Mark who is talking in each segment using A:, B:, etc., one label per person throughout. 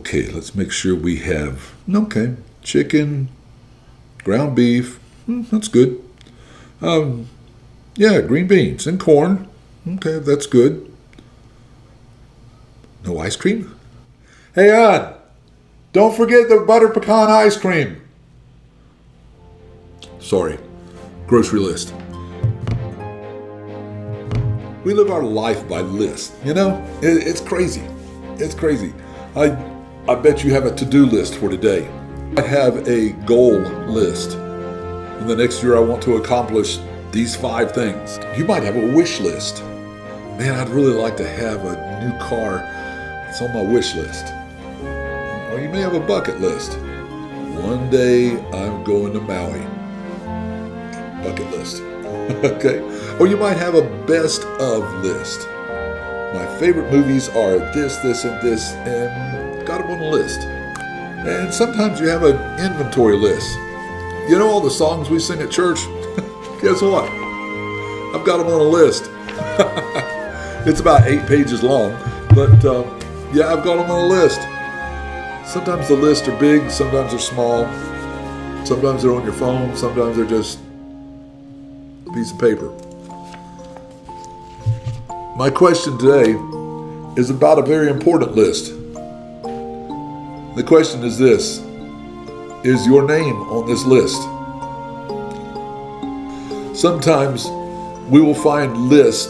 A: Okay, let's make sure we have, okay, chicken, ground beef. That's good. Yeah, green beans and corn. Okay, that's good. No ice cream? Hey, Ann, don't forget the butter pecan ice cream. Sorry, grocery list. We live our life by list, It's crazy. It's crazy. I bet you have a to-do list for today. I have a goal list. In the next year, I want to accomplish these 5 things. You might have a wish list. Man, I'd really like to have a new car. It's on my wish list. Or you may have a bucket list. One day, I'm going to Maui. Bucket list. Okay? Or you might have a best of list. My favorite movies are this, and got them on a list. And sometimes you have an inventory list. You know all the songs we sing at church? Guess what? I've got them on a list. It's about 8 pages long, but yeah, I've got them on a list. Sometimes the lists are big, sometimes they're small. Sometimes they're on your phone, sometimes they're just a piece of paper. My question today is about a very important list. The question is this: is your name on this list? Sometimes we will find lists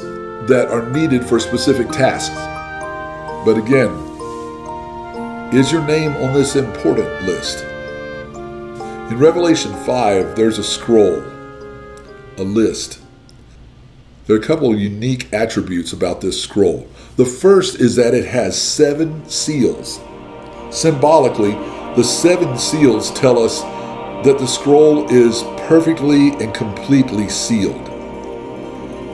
A: that are needed for specific tasks. But again, is your name on this important list? In Revelation 5, there's a scroll, a list. There are a couple of unique attributes about this scroll. The first is that it has 7 seals. Symbolically, the 7 seals tell us that the scroll is perfectly and completely sealed.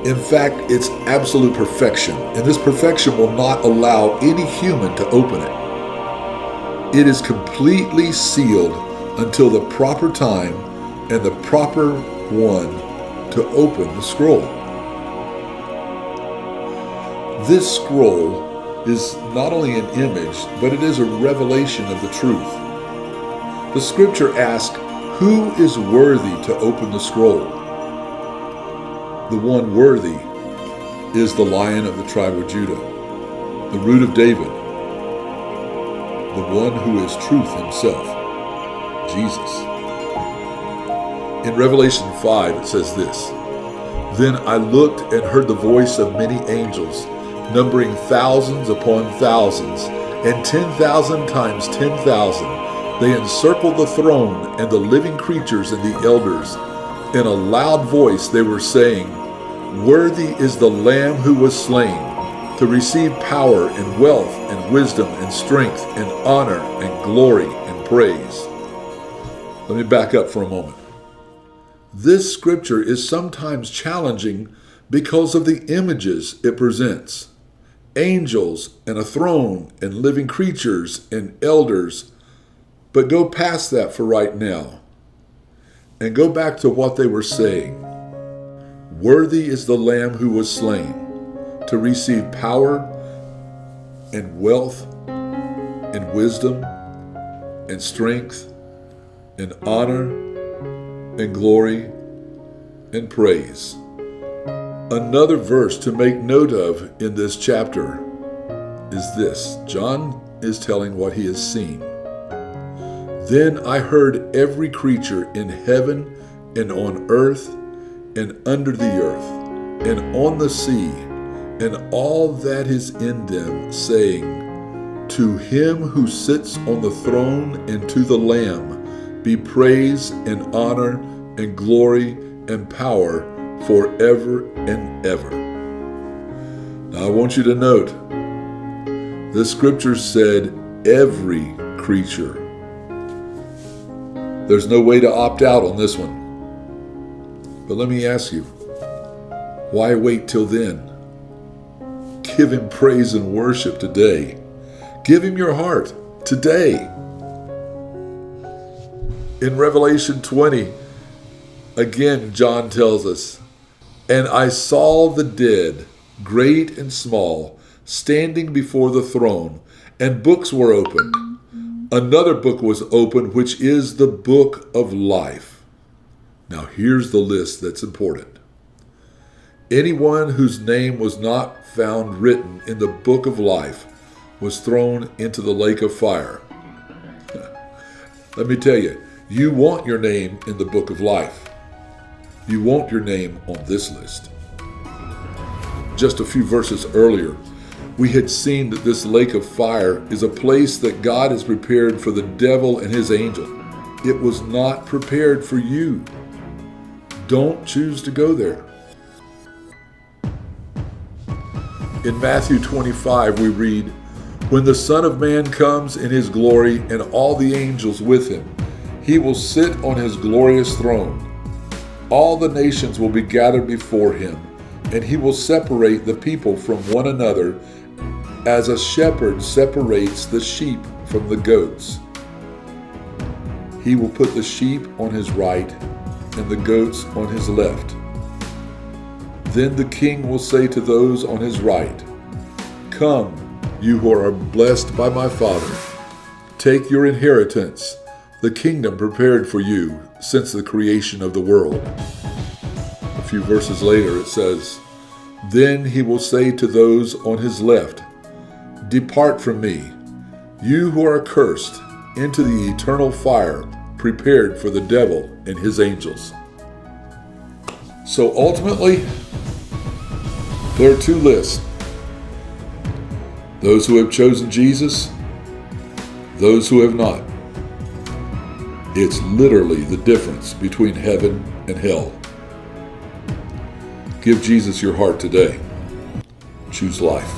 A: In fact, it's absolute perfection, and this perfection will not allow any human to open it. It is completely sealed until the proper time and the proper one to open the scroll. This scroll is not only an image, but it is a revelation of the truth. The scripture asks, who is worthy to open the scroll? The one worthy is the Lion of the tribe of Judah, the Root of David, the one who is truth himself, Jesus. In Revelation 5, it says this: Then I looked and heard the voice of many angels, numbering thousands upon thousands, and 10,000 times 10,000. They encircled the throne and the living creatures and the elders. In a loud voice they were saying, Worthy is the Lamb who was slain, to receive power and wealth and wisdom and strength and honor and glory and praise. Let me back up for a moment. This scripture is sometimes challenging because of the images it presents. Angels and a throne and living creatures and elders. But go past that for right now and go back to what they were saying. Worthy is the Lamb who was slain to receive power and wealth and wisdom and strength and honor and glory and praise. Another verse to make note of in this chapter is this. John is telling what he has seen. Then I heard every creature in heaven and on earth and under the earth and on the sea and all that is in them, saying, To him who sits on the throne and to the Lamb be praise and honor and glory and power forever and ever. Now I want you to note, the scripture said every creature. There's no way to opt out on this one. But let me ask you, why wait till then? Give him praise and worship today. Give him your heart today. In Revelation 20, again, John tells us, And I saw the dead, great and small, standing before the throne, and books were opened. Another book was opened, which is the book of life. Now here's the list that's important. Anyone whose name was not found written in the book of life was thrown into the lake of fire. Let me tell you, you want your name in the book of life. You want your name on this list. Just a few verses earlier, we had seen that this lake of fire is a place that God has prepared for the devil and his angels. It was not prepared for you. Don't choose to go there. In Matthew 25, we read, "When the Son of Man comes in his glory and all the angels with him, he will sit on his glorious throne. All the nations will be gathered before him, and he will separate the people from one another as a shepherd separates the sheep from the goats. He will put the sheep on his right and the goats on his left. Then the king will say to those on his right, 'Come, you who are blessed by my Father, take your inheritance, the kingdom prepared for you since the creation of the world.'" A few verses later it says, "Then he will say to those on his left, 'Depart from me, you who are cursed, into the eternal fire prepared for the devil and his angels.'" So ultimately, there are two lists. Those who have chosen Jesus, those who have not. It's literally the difference between heaven and hell. Give Jesus your heart today. Choose life.